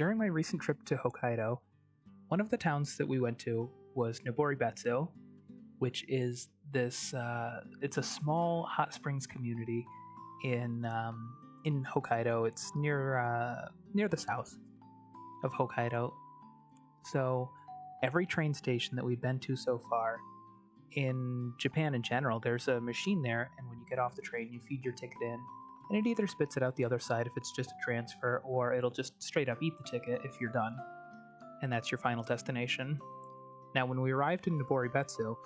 during my recent trip to Hokkaido, one of the towns that we went to was Noboribetsu, which is it's a small hot springs community in Hokkaido. It's near the south of Hokkaido. So every train station that we've been to so far, in Japan in general, there's a machine there, and when you get off the train, you feed your ticket in, and it either spits it out the other side if it's just a transfer, or it'll just straight up eat the ticket if you're done, and that's your final destination. Now, when we arrived in Noboribetsu,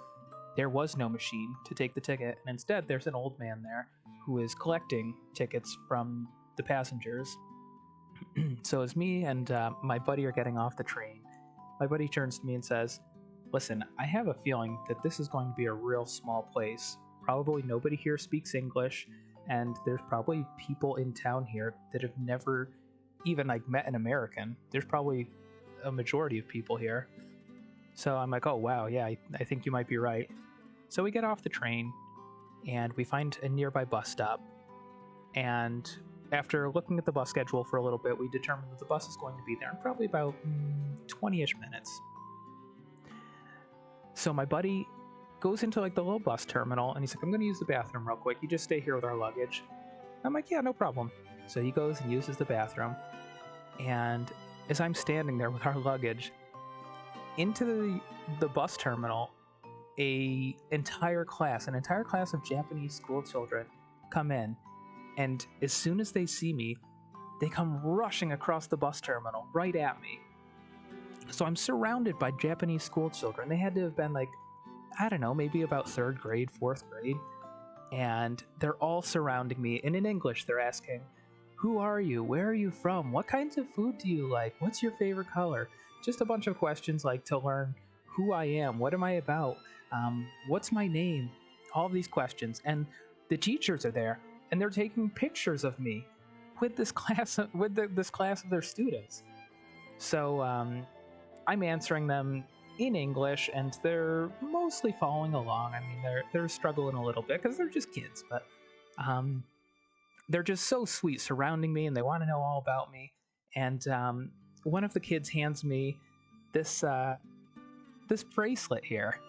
there was no machine to take the ticket, and instead there's an old man there who is collecting tickets from the passengers. So as me and my buddy are getting off the train, my buddy turns to me and says, "Listen, I have a feeling that this is going to be a real small place. Probably nobody here speaks English, and there's probably people in town here that have never even met an American. There's probably a majority of people here." So I'm like, "Oh wow, yeah, I think you might be right." So we get off the train and we find a nearby bus stop, and after looking at the bus schedule for a little bit, we determined that the bus is going to be there in probably about 20-ish minutes. So my buddy goes into the little bus terminal, and he's like, "I'm going to use the bathroom real quick. You just stay here with our luggage." I'm like, "Yeah, no problem." So he goes and uses the bathroom, and as I'm standing there with our luggage, into the bus terminal, an entire class of Japanese school children come in, and as soon as they see me, they come rushing across the bus terminal right at me. So I'm surrounded by Japanese school children. They had to have been I don't know, maybe about 3rd grade, 4th grade. And they're all surrounding me. And in English, they're asking, "Who are you? Where are you from? What kinds of food do you like? What's your favorite color?" Just a bunch of questions to learn who I am. What am I about? What's my name? All of these questions. And the teachers are there, and they're taking pictures of me with this class of their students. So I'm answering them in English, and they're mostly following along. I mean, they're struggling a little bit because they're just kids, but they're just so sweet surrounding me, and they want to know all about me. And one of the kids hands me this bracelet here,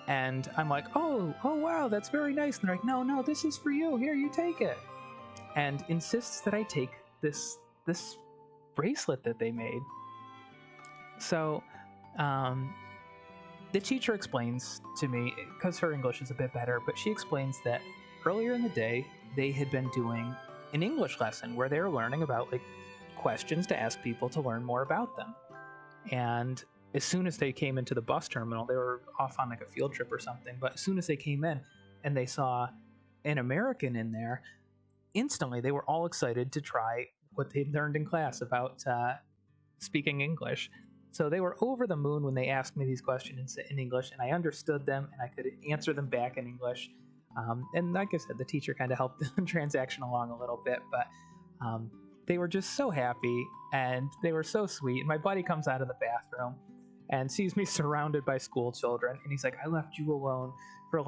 and I'm like, oh wow, that's very nice. And they're like, no, this is for you. Here, you take it, and insists that I take this bracelet that they made. So the teacher explains to me, because her English is a bit better, but she explains that earlier in the day they had been doing an English lesson where they were learning about questions to ask people to learn more about them. And as soon as they came into the bus terminal, they were off on a field trip or something, but as soon as they came in and they saw an American in there, instantly they were all excited to try what they'd learned in class about speaking English. So they were over the moon when they asked me these questions in English, and I understood them, and I could answer them back in English. And like I said, the teacher kind of helped the transaction along a little bit, but they were just so happy, and they were so sweet. And my buddy comes out of the bathroom and sees me surrounded by school children, and he's like, "I left you alone for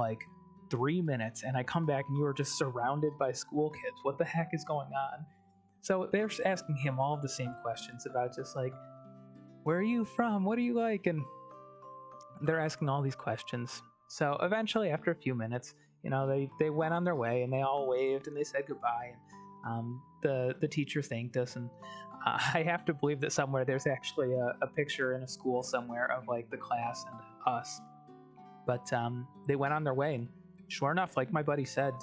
3 minutes, and I come back and you were just surrounded by school kids. What the heck is going on?" So they're asking him all of the same questions about just where are you from? What do you like? And they're asking all these questions. So eventually, after a few minutes, they went on their way, and they all waved and they said goodbye. And the teacher thanked us, and I have to believe that somewhere there's actually a picture in a school somewhere of the class and us. But they went on their way, and sure enough, like my buddy said,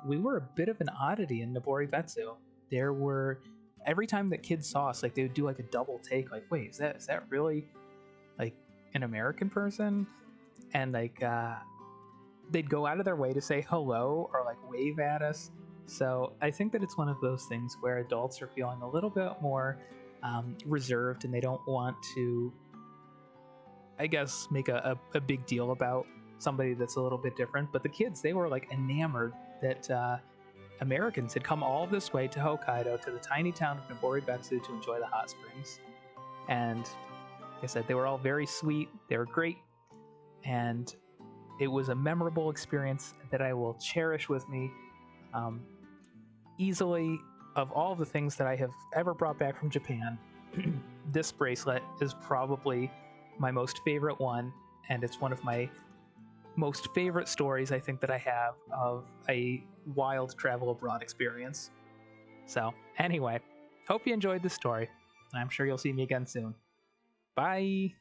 we were a bit of an oddity in Noboribetsu. There were, every time that kids saw us, they would do a double take, wait, is that really an American person? And they'd go out of their way to say hello or wave at us. So I think that it's one of those things where adults are feeling a little bit more reserved, and they don't want to, I guess, make a big deal about somebody that's a little bit different. But the kids, they were enamored that Americans had come all this way to Hokkaido, to the tiny town of Noboribetsu, to enjoy the hot springs. And like I said, they were all very sweet. They were great. And it was a memorable experience that I will cherish with me. Easily, of all the things that I have ever brought back from Japan, This bracelet is probably my most favorite one, and it's one of my most favorite stories I think that I have of a wild travel abroad experience. So, anyway, hope you enjoyed the story. I'm sure you'll see me again soon. Bye!